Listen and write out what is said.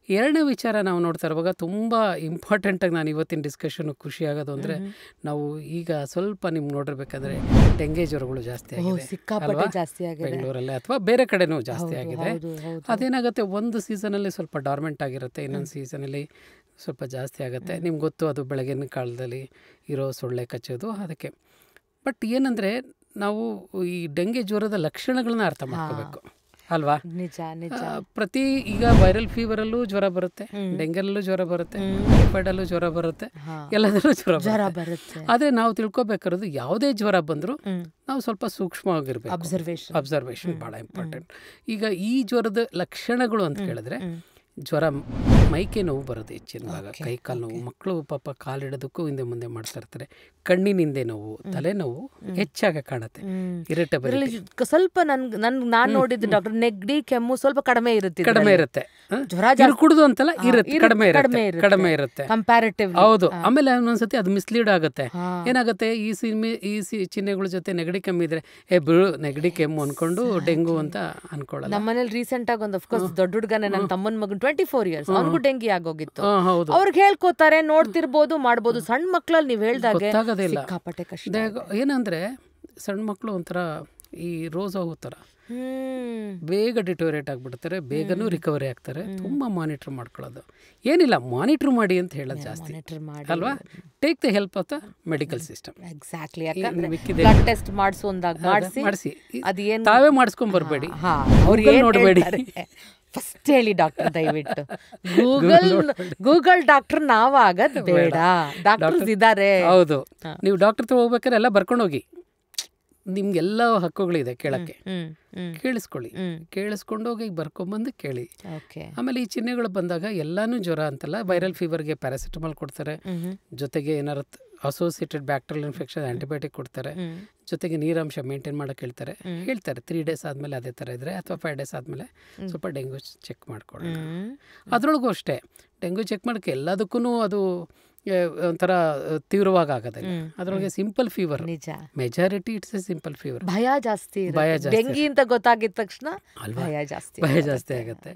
ಎರಡನೇ ವಿಚಾರ ನಾವು ನೋಡ್ತಾ ಇರುವಾಗ ತುಂಬ ಇಂಪಾರ್ಟೆಂಟಾಗಿ ನಾನು ಇವತ್ತಿನ ಡಿಸ್ಕಷನ್ ಖುಷಿ ಆಗೋದು ಅಂದರೆ ನಾವು ಈಗ ಸ್ವಲ್ಪ ನಿಮ್ಗೆ ನೋಡಿರ್ಬೇಕಾದ್ರೆ ಡೆಂಗೆ ಜ್ವರಗಳು ಜಾಸ್ತಿ ಆಗಿದೆ ಸಿಕ್ಕಾಪಟ್ಟೆ ಜಾಸ್ತಿ ಆಗಿದೆ ಬೆಂಗಳೂರಲ್ಲಿ ಅಥವಾ ಬೇರೆ ಕಡೆನೂ ಜಾಸ್ತಿ ಆಗಿದೆ. ಅದೇನಾಗುತ್ತೆ, ಒಂದು ಸೀಸನಲ್ಲಿ ಸ್ವಲ್ಪ ಡಾರ್ಮೆಂಟ್ ಆಗಿರುತ್ತೆ, ಇನ್ನೊಂದು ಸೀಸನಲ್ಲಿ ಸ್ವಲ್ಪ ಜಾಸ್ತಿ ಆಗುತ್ತೆ. ನಿಮ್ಗೆ ಗೊತ್ತು, ಅದು ಬೆಳಗಿನ ಕಾಲದಲ್ಲಿ ಇರೋ ಸೊಳ್ಳೆ ಕಚ್ಚೋದು ಅದಕ್ಕೆ. ಬಟ್ ಏನಂದರೆ ನಾವು ಈ ಡೆಂಗೆ ಜ್ವರದ ಲಕ್ಷಣಗಳನ್ನ ಅರ್ಥ ಮಾಡ್ಕೋಬೇಕು ಅಲ್ವಾ? ನಿಜ ನಿಜ. ಪ್ರತಿ ಈಗ ವೈರಲ್ ಫೀವರಲ್ಲೂ ಜ್ವರ ಬರುತ್ತೆ, ಡೆಂಗಲ್ಲೂ ಜ್ವರ ಬರುತ್ತೆ, ಟೈಫಾಯ್ಡಲ್ಲೂ ಜ್ವರ ಬರುತ್ತೆ, ಎಲ್ಲದರಲ್ಲೂ ಜ್ವರ ಬರುತ್ತೆ. ಆದರೆ ನಾವು ತಿಳ್ಕೊಬೇಕಾರೋದು ಯಾವುದೇ ಜ್ವರ ಬಂದರೂ ನಾವು ಸ್ವಲ್ಪ ಸೂಕ್ಷ್ಮವಾಗಿರ್ಬೇಕು. ಅಬ್ಸರ್ವೇಷನ್ ಭಾಳ ಇಂಪಾರ್ಟೆಂಟ್. ಈಗ ಈ ಜ್ವರದ ಲಕ್ಷಣಗಳು ಅಂತ ಕೇಳಿದ್ರೆ ಜ್ವರ, ಮೈಕೆ ನೋವು ಬರೋದು ಹೆಚ್ಚಿನ ಭಾಗ, ಕೈ ಕಾಲು ನೋವು, ಮಕ್ಕಳು ಪಾಪ ಕಾಲಿಡೋದಕ್ಕೂ ಹಿಂದೆ ಮುಂದೆ ಮಾಡ್ತಾ ಇರ್ತಾರೆ, ಕಣ್ಣಿನಿಂದೆ ನೋವು, ತಲೆನೋವು ಹೆಚ್ಚಾಗಿ ಕಾಣುತ್ತೆ, ಇರಿಟಬಿಲಿಟಿ ಸ್ವಲ್ಪ ನಾನು ನೋಡಿದ್ದು ಡಾಕ್ಟರ್ ನೆಗಡಿ ಕೆಮ್ಮು ಸ್ವಲ್ಪ ಕಡಿಮೆ ಇರುತ್ತೆ, ಜ್ವರ ಕುಡಿದು ಅಂತಲ್ಲ ಇರುತ್ತೆ, ಕಡಿಮೆ ಇರುತ್ತೆ ಕಂಪ್ಯಾರಿಟಿವ್. ಹೌದು. ಆಮೇಲೆ ಒಂದೊಂದ್ಸತಿ ಅದು ಮಿಸ್ಲೀಡ್ ಆಗುತ್ತೆ. ಏನಾಗುತ್ತೆ, ಈ ಚಿಹ್ನೆಗಳ ಜೊತೆ ನೆಗಡಿ ಕೆಮ್ಮು ಇದ್ರೆ ಬಿಡು ನೆಗಡಿ ಕೆಮ್ಮು ಅನ್ಕೊಂಡು ಡೆಂಗು ಅಂತ ಅನ್ಕೊಳ್ಳಲ್ಲ. ನಮ್ಮನೇಲಿ ರೀಸೆಂಟ್ ಆಗಿ ಒಂದು ಅಫ್ಕೋರ್ಸ್ ದೊಡ್ಡ ಹುಡುಗನೇ, ನನ್ನ ತಮ್ಮನ ಮಗನ್ 24 years, ಅವನಿಗೂ ಡೆಂಗಿ ಆಗೋಗಿತ್ತು. ಅವ್ರಿಗೆ ಹೇಳ್ಕೋತಾರೆ, ನೋಡ್ತಿರ್ಬೋದು, ಮಾಡ್ಬೋದು. ಸಣ್ಣ ಮಕ್ಳಲ್ಲಿ ನೀವು ಹೇಳ್ದಾಗೆ ಸಿಕ್ಕಾಪಟ್ಟೆ ಕಷ್ಟ. ಏನಂದ್ರೆ ಸಣ್ಣ ಮಕ್ಕಳು ಒಂಥರ ಈ ರೋಸ್ ಹೂ ಥರ ಬೇಗ ಡಿಟೋರೇಟ್ ಆಗಿಬಿಡ್ತಾರೆ, ಬೇಗನೂ ರಿಕವರಿ ಆಗ್ತಾರೆ. ತುಂಬ ಮಾನಿಟರ್ ಮಾಡ್ಕೊಳ್ಳೋದು ಏನಿಲ್ಲ, ಮಾನಿಟರ್ ಮಾಡಿ ಅಂತ ಹೇಳೋದು ಜಾಸ್ತಿ ಅಲ್ವಾ? Take the help of the medical system. Exactly. Blood test ಮಾಡಿಸಿ ಅದೇನು ತಾವೇ ಮಾಡಿಸ್ಕೊಂಡ್ ಬರಬೇಡಿ, ಅವ್ರಿಗೆ ನೋಡಬೇಡಿ. ಫಸ್ಟ್ ಹೇಳಿ ಡಾಕ್ಟರ್, ದಯವಿಟ್ಟು ಗೂಗಲ್ ಡಾಕ್ಟರ್ ನಾವಾಗದ್ ಬೇಡ, ಡಾಕ್ಟರ್ಸ್ ಇದ್ದಾರೆ. ಹೌದು, ನೀವು ಡಾಕ್ಟರ್ ಹತ್ರ ಹೋಗ್ಬೇಕಾದ್ರೆ ಎಲ್ಲ ಬರ್ಕೊಂಡು ಹೋಗಿ, ನಿಮ್ಗೆಲ್ಲ ಹಕ್ಕುಗಳಿದೆ ಕೇಳಕ್ಕೆ, ಕೇಳಿಸ್ಕೊಂಡು ಹೋಗಿ ಬರ್ಕೊಂಬಂದು ಕೇಳಿ. ಆಮೇಲೆ ಈ ಚಿಹ್ನೆಗಳು ಬಂದಾಗ ಎಲ್ಲಾನು ಜ್ವರ ಅಂತಲ್ಲ, ವೈರಲ್ ಫೀವರ್ಗೆ ಪ್ಯಾರಾಸಿಟಮಾಲ್ ಕೊಡ್ತಾರೆ, ಜೊತೆಗೆ ಏನಾರು ಅಸೋಸಿಯೇಟೆಡ್ ಬ್ಯಾಕ್ಟೀರಿಯಲ್ ಇನ್ಫೆಕ್ಷನ್ ಆಂಟಿಬಯೋಟಿಕ್ ಕೊಡ್ತಾರೆ, ಜೊತೆಗೆ ನೀರಾಂಶ ಮೇಂಟೈನ್ ಮಾಡಕ್ಕೆ ಹೇಳ್ತಾರೆ 3 days ಆದಮೇಲೆ ಅದೇ ಥರ ಇದ್ದರೆ, ಅಥವಾ 5 days ಆದಮೇಲೆ ಸ್ವಲ್ಪ ಡೆಂಗ್ಯೂ ಚೆಕ್ ಮಾಡ್ಕೊಳ್ಳೋಣ. ಅದರೊಳಗೂ ಅಷ್ಟೇ, ಡೆಂಗ್ಯೂ ಚೆಕ್ ಮಾಡೋಕ್ಕೆ ಎಲ್ಲದಕ್ಕೂ ಅದು ಒಂಥರ ತೀವ್ರವಾಗಿ ಆಗೋದಿಲ್ಲ. ಅದರೊಳಗೆ simple fever, majority it's A simple fever. ಭಯ ಜಾಸ್ತಿ, ಡೆಂಗಿ ಅಂತ ಗೊತ್ತಾಗಿದ ತಕ್ಷಣ ಭಯ ಜಾಸ್ತಿ ಆಗುತ್ತೆ.